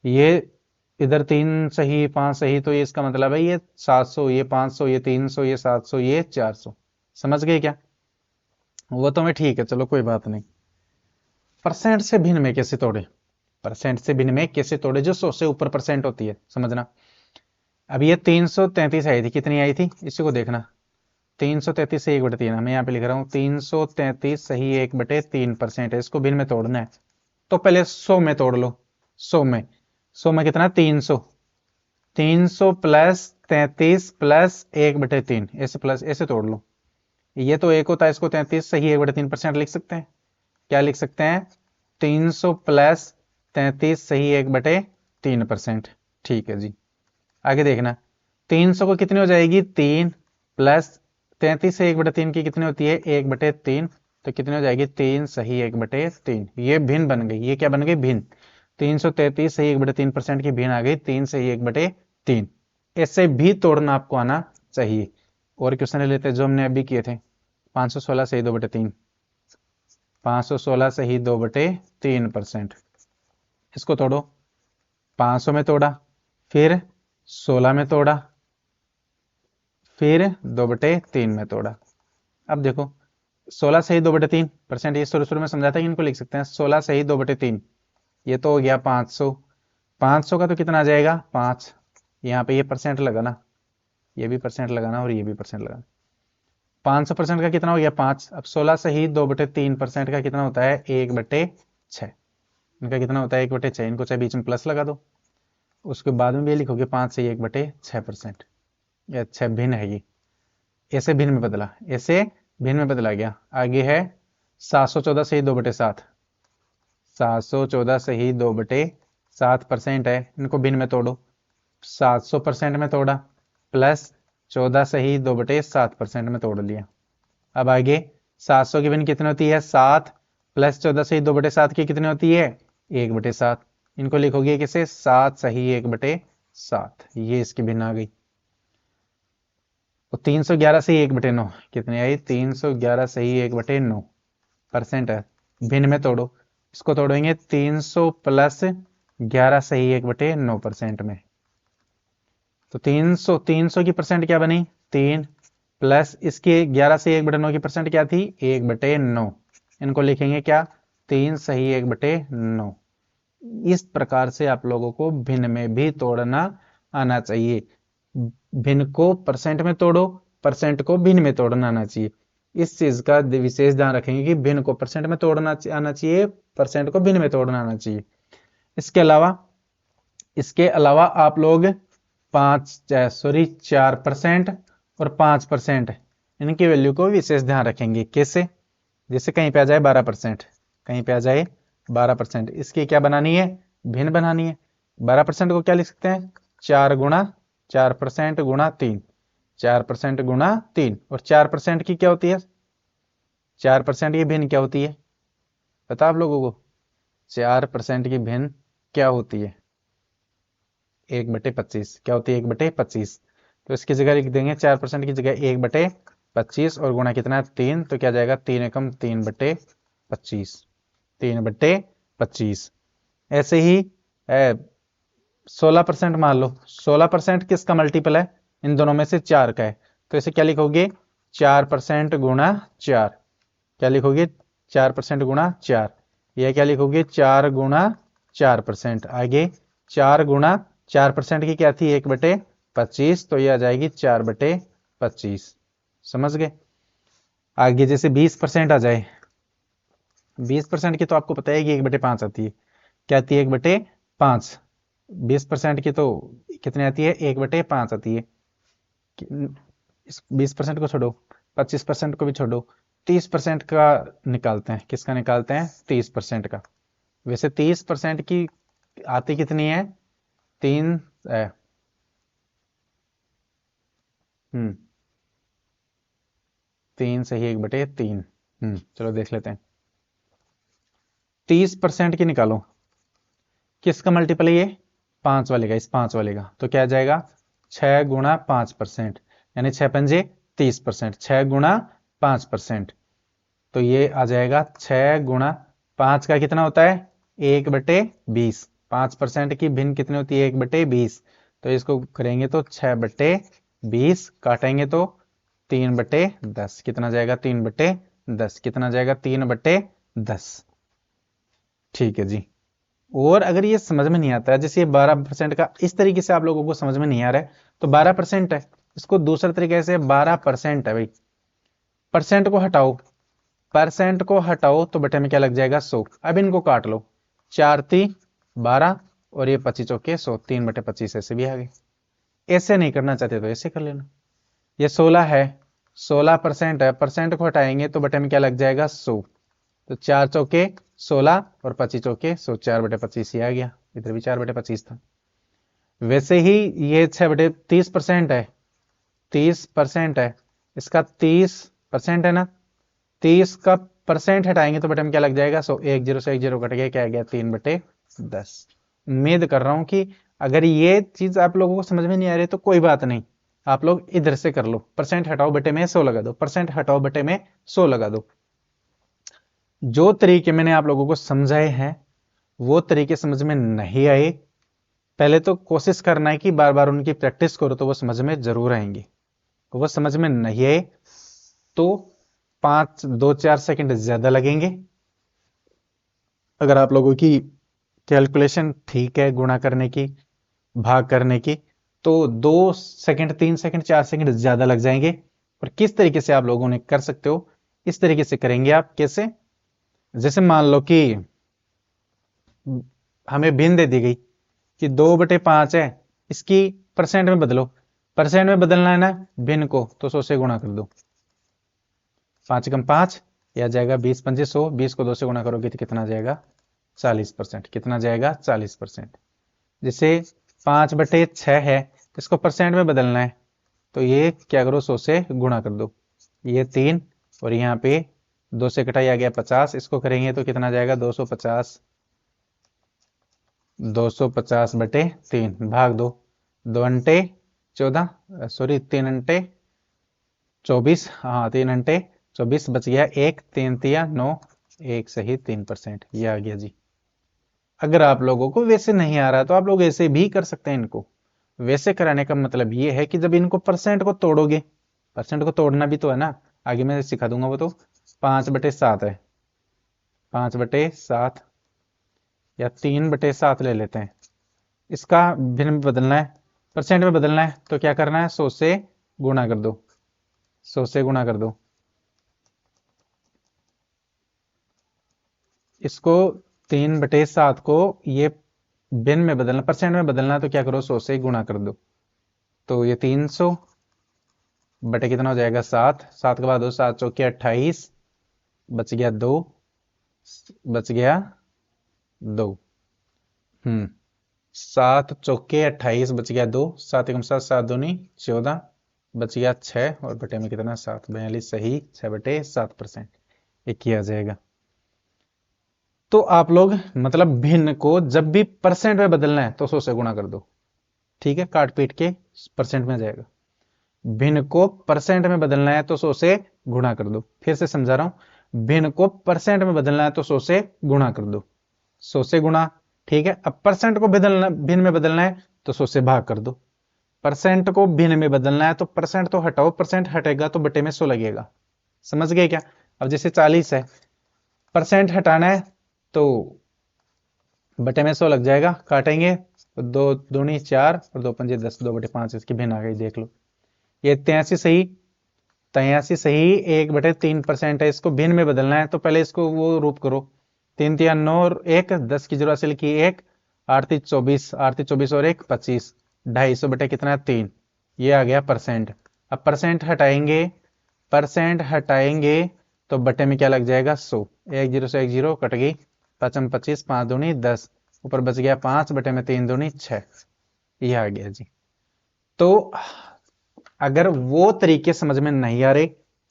ये इधर 3 सही 5 सही, तो ये इसका मतलब है ये 700, ये 500, ये 300, ये 700, ये 400। समझ गए क्या? वो तो मैं ठीक है, चलो कोई बात नहीं। परसेंट से भिन्न में कैसे तोड़े? परसेंट से भिन्न में कैसे तोड़े जो 100 से ऊपर परसेंट होती है? समझना। अब ये 333 आई थी, कितनी आई थी इसी को देखना। 333 से 1/3, मैं यहाँ पे लिख रहा हूँ 333 सही 1/3% है। इसको भिन्न में तोड़ना है, तो पहले 100 में तोड़ लो। 100 में, 100 में कितना? 300। 300 प्लस 33 प्लस 1/3, ऐसे प्लस ऐसे तोड़ लो। ये तो एक होता है, इसको 33 सही 1/3% लिख सकते हैं। क्या लिख सकते हैं? 300 प्लस 33 सही 1/3%। ठीक है जी, आगे देखना। 300 को कितनी हो जाएगी? 3 प्लस 33 से 1/3 की कितनी होती है 1/3, तो कितनी हो जाएगी 3 सही 1/3। ये भिन्न बन गई, ये क्या बन गई भिन्न। 333 सही 1/3% की भिन्न आ गई 3 सही 1/3। इससे भी तोड़ना आपको आना चाहिए। और क्वेश्चन ले लेते हैं जो हमने अभी किए थे। 516 सही 2/3, 516 सही 2/3%। इसको तोड़ो, 500 में तोड़ा, फिर 16 में तोड़ा, फिर 2/3 में तोड़ा। अब देखो 16 सही 2/3%, ये शुरू शुरू में समझा था कि इनको लिख सकते हैं 16 सही 2/3। ये तो हो गया 500। 500 का तो कितना आ जाएगा 5, यहाँ पे ये परसेंट लगाना, ये भी परसेंट लगाना और ये भी परसेंट लगाना। 500% का कितना हो गया 5। अब 16 सही 2/3% का कितना होता है 1/6। इनका कितना होता है 1/6, इनको चाहे बीच में प्लस लगा दो। उसके बाद में भी लिखोगे 5 सही 1/6%। ये 6 भिन्न है, ये ऐसे भिन्न में बदला, ऐसे भिन्न में बदला गया। आगे है 714 सही 2/7, 714 सही 2/7% है। इनको भिन्न में तोड़ो, 700% में तोड़ा, प्लस 14 सही 2/7% में तोड़ लिया। अब आगे 700 की भिन्न कितनी होती है 7, प्लस 14 सही 2/7 की कितनी होती है 1/7। इनको लिखोगे किसे 7 सही 1/7, ये इसकी भिन्न आ गई। तो 311 सही 1/9 कितनी आई 311 सही 1/9% है। भिन्न में तोड़ो, इसको तोड़ेंगे 300 प्लस 11 सही 1/9% में। तो 300 की परसेंट क्या बनी 3, प्लस इसके 11 से 1/9 की परसेंट क्या थी 1/9। इनको लिखेंगे क्या 3 सही 1/9। इस प्रकार से आप लोगों को भिन्न में भी तोड़ना आना चाहिए। भिन्न को परसेंट में तोड़ो, परसेंट को भिन्न में तोड़ना आना चाहिए। इस चीज का विशेष ध्यान रखेंगे कि भिन्न को परसेंट में तोड़ना आना चाहिए, परसेंट को भिन्न में तोड़ना आना चाहिए। इसके अलावा आप लोग 4% और 5% इनकी वैल्यू को विशेष ध्यान रखेंगे। कैसे, जैसे कहीं पे आ जाए 12%, कहीं पे आ जाए 12%, इसकी क्या बनानी है भिन्न बनानी है। 12% को क्या लिख सकते हैं 4% गुणा 3, 4% गुणा 3। और 4% की क्या होती है 4% की भिन्न क्या होती है पता आप लोगों को 4% की भिन्न क्या होती है 1/25। क्या होती है 1/25। तो इसकी जगह लिख देंगे 4% की जगह 1/25 और गुणा कितना है 3, तो क्या जाएगा 3 एकम 3/25, 3/25। ऐसे ही 16% मान लो, 16% किसका मल्टीपल है इन दोनों में से 4 का है। तो इसे क्या लिखोगे 4% गुणा 4, क्या लिखोगे 4% गुणा 4। यह क्या लिखोगे 4 गुणा 4%। आगे 4 गुणा 4% की क्या थी 1/25, तो यह आ जाएगी 4/25। समझ गए। आगे जैसे 20% आ जाए, 20% की तो आपको पता है कि 1/5 आती है। क्या आती है 1/5। 20% की तो कितनी आती है 1/5 आती है। इस 20% को छोड़ो, 25% को भी छोड़ो, 30% का निकालते हैं। किसका निकालते हैं 30% का। वैसे 30% की आती कितनी है 3 3 सही 1/3। चलो देख लेते हैं। 30% की निकालो, किसका मल्टीपल है ये 5 वाले का, इस 5 वाले का। तो क्या आ जाएगा 6 गुणा 5%, यानी 6 पंजे 30%, 6 गुणा 5%। तो ये आ जाएगा 6 गुणा 5 का कितना होता है 1/20। 5% की भिन्न कितनी होती है 1/20। तो इसको करेंगे तो 6/20, काटेंगे तो 3/10। कितना जाएगा 3/10, कितना जाएगा 3/10। ठीक है जी। और अगर ये समझ में नहीं आता है, जैसे ये 12% का इस तरीके से आप लोगों को समझ में नहीं आ रहा है, तो 12% है, इसको दूसरे तरीके से 12% है भाई। परसेंट को हटाओ, परसेंट को हटाओ तो बटे में क्या लग जाएगा 100। अब इनको काट लो, 4 × 12 और ये 25 चौके 100, 3/25 ऐसे भी आ गए। ऐसे नहीं करना चाहते तो ऐसे कर लेना। ये 16 है, 16% है, परसेंट को हटाएंगे तो बटे में क्या लग जाएगा 100। तो 4 चौके 16 और 25 चौके 100, 4/25 ही आ गया। इधर भी 4/25 था। वैसे ही ये 6/30% है, 30% है, इसका 30% है ना, 30 का परसेंट हटाएंगे तो बेटे में क्या लग जाएगा, 100, एक जीरो से एक जीरो कट गया, क्या आ गया 3/10। उम्मीद कर रहा हूं कि अगर ये चीज आप लोगों को समझ में नहीं आ रही तो कोई बात नहीं, आप लोग इधर से कर लो, परसेंट हटाओ बटे में 100 लगा दो, परसेंट हटाओ बटे में 100 लगा दो। जो तरीके मैंने आप लोगों को समझाए हैं वो तरीके समझ में नहीं आए, पहले तो कोशिश करना है कि बार बार उनकी प्रैक्टिस करो तो वो समझ में जरूर आएंगे। वो समझ में नहीं आए तो 2-4 सेकंड ज्यादा लगेंगे। अगर आप लोगों की कैलकुलेशन ठीक है गुणा करने की, भाग करने की, तो 2 सेकंड, 3 सेकंड, 4 सेकंड ज्यादा लग जाएंगे। और किस तरीके से आप लोगों ने कर सकते हो, इस तरीके से करेंगे आप। कैसे? जैसे मान लो कि हमें भिन्न दे दी गई कि 2/5 है, इसकी परसेंट में बदलो। परसेंट में बदलना है ना भिन्न को, तो 100 से गुणा कर दो। 5 कम 5 या जाएगा 20×5 100, 20 को 2 से गुणा करोगे तो कितना जाएगा 40%। कितना जाएगा 40%। जैसे 5/6 है, इसको परसेंट में बदलना है तो ये क्या करो 100 से गुणा कर दो। ये 3 और यहाँ पे 2 से कटाई आ गया 50, इसको करेंगे तो कितना जाएगा 250। 250/3 भाग दो। 2 अंटे 14, सॉरी 3 अंटे 24, हाँ 3 अंटे 24 बच गया 1, 3 तिया 9, 1 सही 3%। ये आ गया जी। अगर आप लोगों को वैसे नहीं आ रहा तो आप लोग ऐसे भी कर सकते हैं इनको। वैसे कराने का मतलब ये है कि जब इनको परसेंट को तोड़ोगे, परसेंट को तोड़ना भी तो है ना, आगे मैं सिखा दूंगा वो तो। 5/7 है, 5/7 या 3/7 ले लेते हैं। इसका भिन्न में बदलना है, परसेंट में बदलना है तो क्या करना है 100 से गुणा कर दो। 100 से गुणा कर दो। इसको 3/7 को ये भिन्न में बदलना, परसेंट में बदलना है तो क्या करो 100 से गुणा कर दो। तो ये 300 बटे कितना हो जाएगा 7, 7 के बाद 7 चौके 28, बच गया 2, बच गया 2। 7 चौके 28 बच गया 2, 7 एकम 7, 7 दूनी 14, बच गया 6 और बटे में कितना 7, 42 सही 6/7%। ये किया जाएगा। तो आप लोग मतलब भिन्न को जब भी परसेंट में बदलना है तो 100 से गुणा कर दो। ठीक है, काट पीट के परसेंट में जाएगा। भिन्न को परसेंट में बदलना है तो 100 से गुणा कर दो। फिर से समझा रहा हूं, भिन्न को परसेंट में बदलना है तो 100 से गुणा कर दो। 100 से गुणा, ठीक है। अब परसेंट को बदलना, भिन्न में बदलना है तो 100 से भाग कर दो। परसेंट को भिन्न में बदलना है तो परसेंट तो हटाओ, परसेंट हटेगा तो बटे में 100 लगेगा। समझ गए क्या? अब जैसे 40 है, परसेंट हटाना है तो बटे में 100 लग जाएगा। काटेंगे तो 2 दूनी 4 और 2 पंजे 10, 2/5 इसकी भिन्न आ गई, देख लो। ये 83 सही, 83 सही 1/3% है। इसको भिन्न में बदलना है तो पहले इसको वो रूप करो। 3 तिया 9 और 1, 10 की जरूरत से की 1, 8 3 24, 8 3 24 और 1 25, 250 बटे कितना 3। ये आ गया परसेंट। अब परसेंट हटाएंगे, परसेंट हटाएंगे तो बटे में क्या लग जाएगा 100। 1 जीरो से 1 जीरो कट गई, 5×25, 5 दूनी 10, ऊपर बच गया 5 बटे में 3 दूनी 6। ये आ गया जी। तो अगर वो तरीके समझ में नहीं आ रहे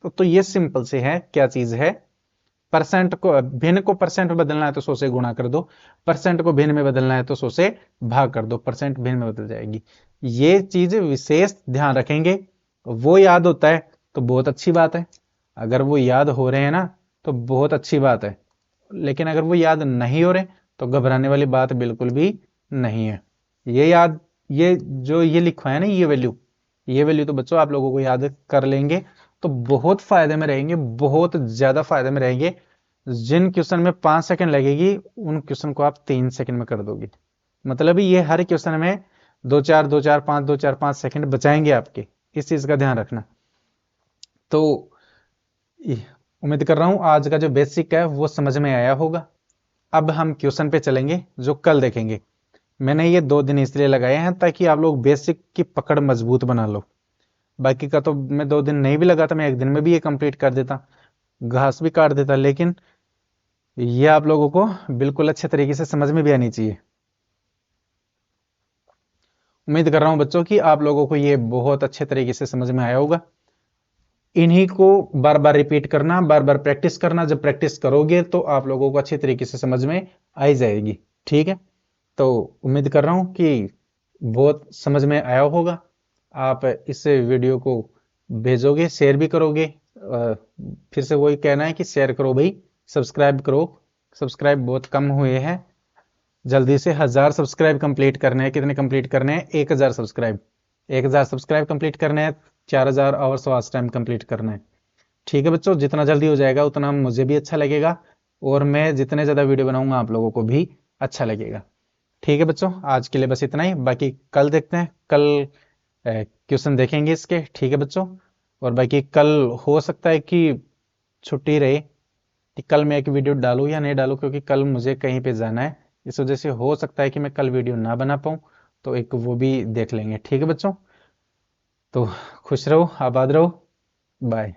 तो ये सिंपल से है, क्या चीज है, परसेंट को भिन्न को परसेंट में बदलना है तो 100 से गुणा कर दो, परसेंट को भिन्न में बदलना है तो 100 से भाग कर दो, परसेंट भिन्न में बदल जाएगी। ये चीज विशेष ध्यान रखेंगे। वो याद होता है तो बहुत अच्छी बात है, अगर वो याद हो रहे हैं ना तो बहुत अच्छी बात है, लेकिन अगर वो याद नहीं हो रहे तो घबराने वाली बात बिल्कुल भी नहीं है। ये याद, ये जो ये लिखा है ना, ये वैल्यू तो बच्चों आप लोगों को याद कर लेंगे तो बहुत फायदे में रहेंगे, बहुत ज्यादा फायदे में रहेंगे। जिन क्वेश्चन में 5 सेकंड लगेगी उन क्वेश्चन को आप 3 सेकंड में कर दोगे। मतलब ये हर क्वेश्चन में 2 4 2 4 5 बचाएंगे आपके, इस चीज का ध्यान रखना। तो उम्मीद कर रहा हूं आज का जो बेसिक है वो समझ में आया होगा। अब हम क्वेश्चन पे चलेंगे जो कल देखेंगे। मैंने ये 2 दिन इसलिए लगाए हैं ताकि आप लोग बेसिक की पकड़ मजबूत बना लो। बाकी का तो मैं 2 दिन नहीं भी लगाता, मैं 1 दिन में भी ये कंप्लीट कर देता, घास भी काट देता, लेकिन ये आप लोगों को बिल्कुल अच्छे तरीके से समझ में भी आनी चाहिए। उम्मीद कर रहा हूं बच्चों कि आप लोगों को ये बहुत अच्छे तरीके से समझ में आया होगा। इन्हीं को बार बार रिपीट करना, बार बार प्रैक्टिस करना। जब प्रैक्टिस करोगे तो आप लोगों को अच्छी तरीके से समझ में आई जाएगी। ठीक है, तो उम्मीद कर रहा हूं कि बहुत समझ में आया होगा। आप इस वीडियो को भेजोगे, शेयर भी करोगे। फिर से वही कहना है कि शेयर करो भाई, सब्सक्राइब करो। सब्सक्राइब बहुत कम हुए हैं, जल्दी से 1000 सब्सक्राइब कंप्लीट करने हैं। कितने कंप्लीट करने हैं? 1000 सब्सक्राइब। 1000 सब्सक्राइब कंप्लीट करने हैं, 4000 आवर्स वॉच टाइम कंप्लीट करना है। ठीक है बच्चों, जितना जल्दी हो जाएगा उतना मुझे भी अच्छा लगेगा, और मैं जितने ज़्यादा वीडियो बनाऊंगा आप लोगों को भी अच्छा लगेगा। ठीक है बच्चों, आज के लिए बस इतना ही। बाकी कल देखते हैं, कल क्वेश्चन देखेंगे इसके। ठीक है बच्चों, और बाकी कल हो सकता है कि छुट्टी रहे, कि कल मैं एक वीडियो डालूं या नहीं डालूं, क्योंकि कल मुझे कहीं पे जाना है। इस वजह से हो सकता है कि मैं कल वीडियो ना बना पाऊं, तो एक वो भी देख लेंगे। ठीक है बच्चों, तो खुश रहो, आबाद रहो, बाय।